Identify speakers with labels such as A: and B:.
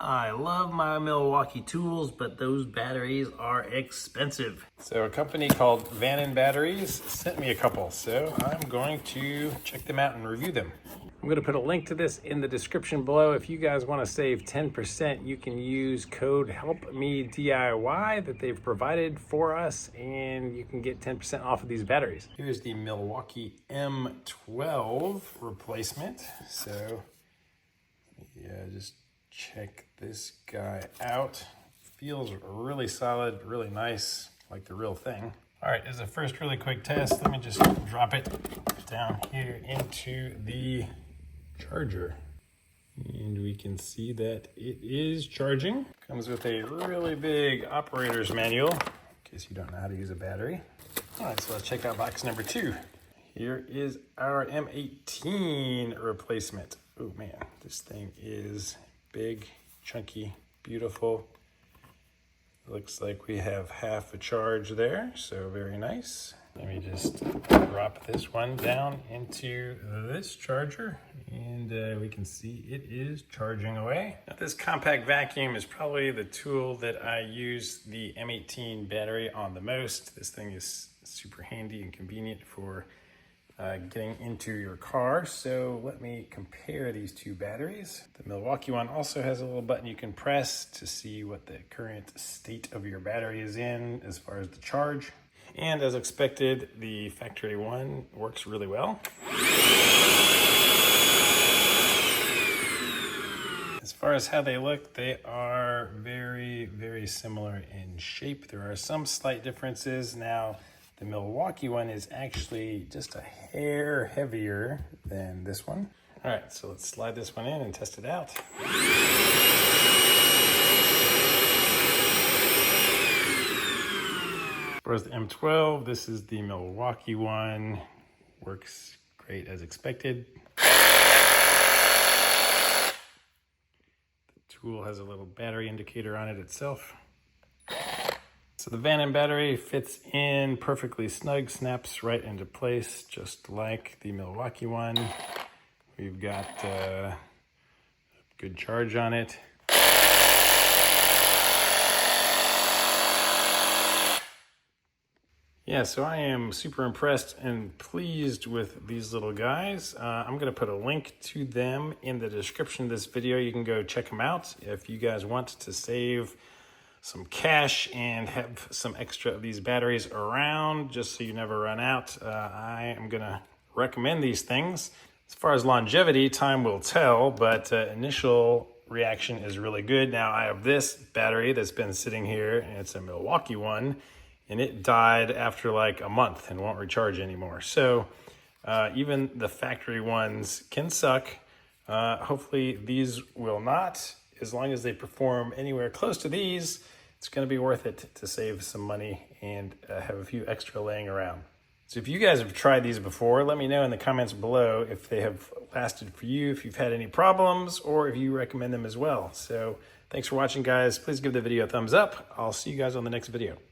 A: I love my Milwaukee tools, but those batteries are expensive. So a company called Vanon batteries sent me a couple, so I'm going to check them out and review them. I'm going to put a link to this in the description below. If you guys want to save 10%, you can use code HELPMEDIY that they've provided for us, and you can get 10% off of these batteries. Here's the Milwaukee M12 replacement. So yeah, just check this guy out. Feels really solid, really nice, like the real thing. All right, as a first really quick test, let me just drop it down here into the charger. And we can see that it is charging. Comes with a really big operator's manual, in case you don't know how to use a battery. All right, so let's check out box number 2. Here is our M18 replacement. Oh man, this thing is big, chunky, beautiful. Looks like we have half a charge there, so very nice. Let me just drop this one down into this charger, and we can see it is charging away. Now, this compact vacuum is probably the tool that I use the M18 battery on the most. This thing is super handy and convenient for getting into your car. So let me compare these two batteries. The Milwaukee one also has a little button you can press to see what the current state of your battery is in as far as the charge. And as expected, the factory one works really well. As far as how they look, they are very, very similar in shape. There are some slight differences. Now, the Milwaukee one is actually just a hair heavier than this one. All right, so let's slide this one in and test it out. As far as the M12, this is the Milwaukee one. Works great as expected. The tool has a little battery indicator on it itself. So the Vanon battery fits in perfectly snug, snaps right into place, just like the Milwaukee one. We've got a good charge on it. Yeah, so I am super impressed and pleased with these little guys. I'm gonna put a link to them in the description of this video. You can go check them out if you guys want to save some cash and have some extra of these batteries around just so you never run out. I am gonna recommend these things. As far as longevity, time will tell, but initial reaction is really good. Now I have this battery that's been sitting here, and it's a Milwaukee one, and it died after like a month and won't recharge anymore. So even the factory ones can suck. Hopefully these will not. As long as they perform anywhere close to these, it's going to be worth it to save some money and have a few extra laying around. So if you guys have tried these before, let me know in the comments below if they have lasted for you, if you've had any problems, or if you recommend them as well. So thanks for watching, guys. Please give the video a thumbs up. I'll see you guys on the next video.